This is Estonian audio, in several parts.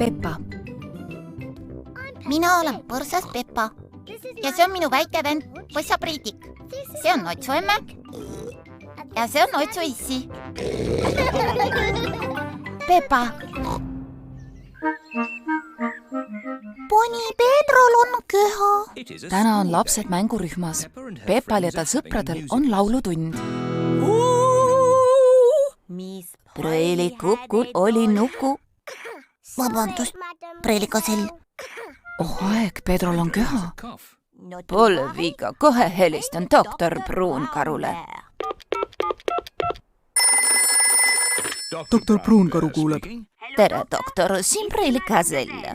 Peppa. Mina olen põrsas Peppa ja see on minu väike vend Põssa Priidik. See on Otsu emme ja see on Otsu issi. Peppa. Poni Pedrol on köha. Täna on lapsed mängurühmas. Peppal ja tal sõpradel on laulutund. Preelikukul oli nuku. Vabandust, preelikasell. Oh aeg, Pedrol on köha. Pole viga, kohe helistan doktor Pruunkarule. Doktor Pruunkaru kuuleb. Tere, doktor, siin preelikasell.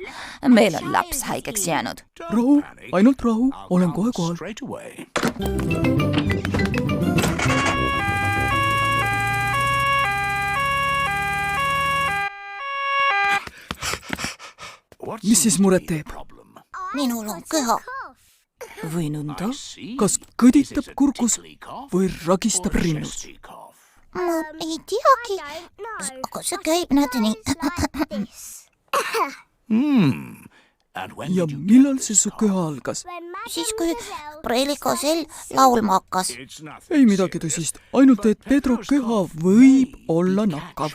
Meil on laps haigeks jäänud. Rahu, ainult rahu, olen kohe kohal. Mis siis muret teeb? Minul on köha. Või nõnda? Kas kõditab kurgus või ragistab rinnus? Ma ei teagi, aga see käib nii. Ja millal see su köha algas? Siis kui preelikasell laulma hakkas. Ei midagi tõsist, ainult et Pedro köha võib olla nakkav.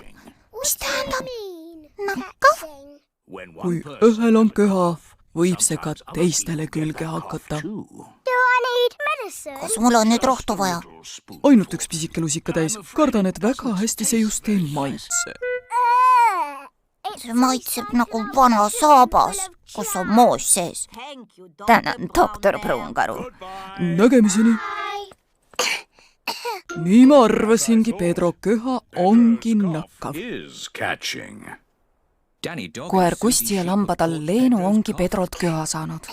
Mis tähendab nakkav? Kui ühel on köha, võib see ka teistele külge hakata. Kas mul on nüüd rohtu vaja? Ainult üks pisike lusika täis. Kardan, et väga hästi see just ei maitse. See maitseb nagu vana saabas, kus on moos sees. Tänan, doktor Pruunkaru. Nägemiseni. Nii ma arvasingi, Pedro köha ongi nakkav. Koer Kusti ja lambadal Leenu ongi Pedrolt köha saanud.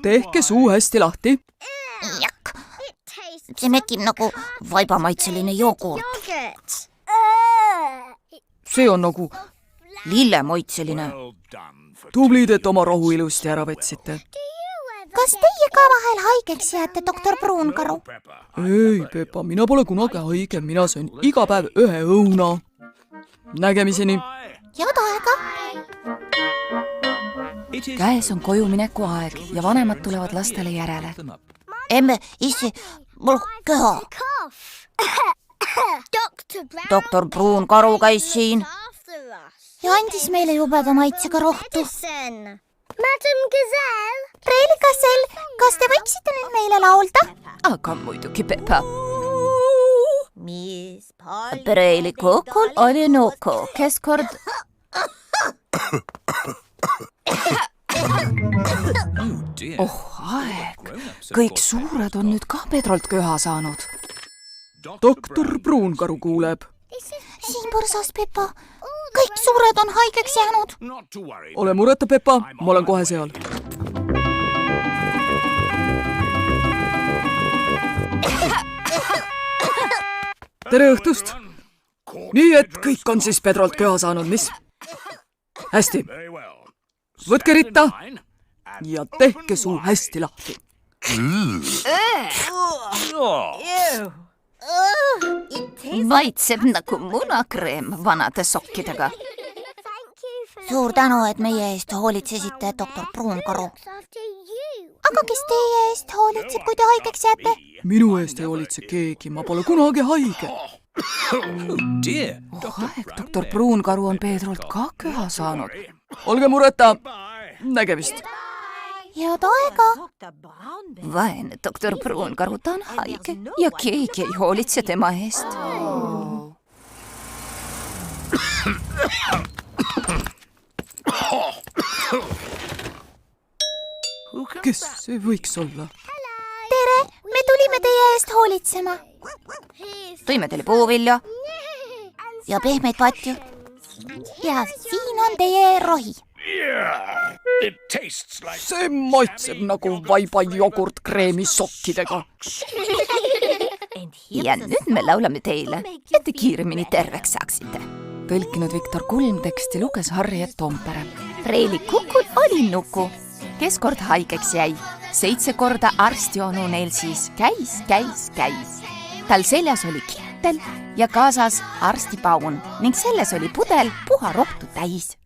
Tehke suu hästi lahti. Jak. See mekib nagu vaibamaitseline joogurt. See on nagu lillemoitseline. tublid, et oma rohu ilusti ära võtsite. Kas teie ka vahel haigeks jääte, doktor Pruunkaru? Ei, Peppa, mina pole kunagi haige, mina söön iga päev ühe õuna. Nägemiseni. Head aega. Käes on koju mineku aeg ja vanemad tulevad lastele järele. Emme, issi, mul köha. Doktor Pruunkaru käis siin ja andis meile jubeda maitsega rohtu. Preelikasell, kas te võiksite nüüd meile laulda? Aga muidugi, Peppa. Preelikukul oli nuku, kes kord... Oh aeg, kõik suured on nüüd ka Pedrolt köha saanud. Doktor Pruunkaru kuuleb. Siin põrsas, Peppa. Kõik suured on haigeks jäänud. Ole mureta, Peppa, ma olen kohe seal. Tere õhtust! Nii, et kõik on siis Pedrolt köha saanud, mis? Hästi. Võtke ritta ja tehke suu hästi lahti. Maitseb nagu munakreem vanade sokkidega. Suur tänu, et meie eest hoolitsesite, doktor Pruunkaru. Aga kes teie eest hoolitseb, kui te haigeks jääte? Minu eest ei hoolitse keegi, ma pole kunagi haige. Oh aeg, doktor Pruunkaru on Pedrolt ka köha saanud. Olge mureta, nägemist. Head aega. Vaene doktor Pruunkaru, ta on haige ja keegi ei hoolitse tema eest. Kes see võiks olla? Tere, me tulime teie eest hoolitsema. Tõime teile puuvilja. Ja pehmeid patju. Ja siin on teie rohi. See maitseb nagu vaiba jogurtkreemi sokkidega. Ja nüüd me laulame teile, et te kiiremini terveks saaksite. Tõlkinud Viktor Kulm, teksti luges Harriet Toompere. Preelikukul oli nuku, kes kord haigeks jäi. 7 korda arstionu neil siis käis. Tal seljas oli kittel ja kaasas arstipaun ning selles oli pudel puha rohtu täis.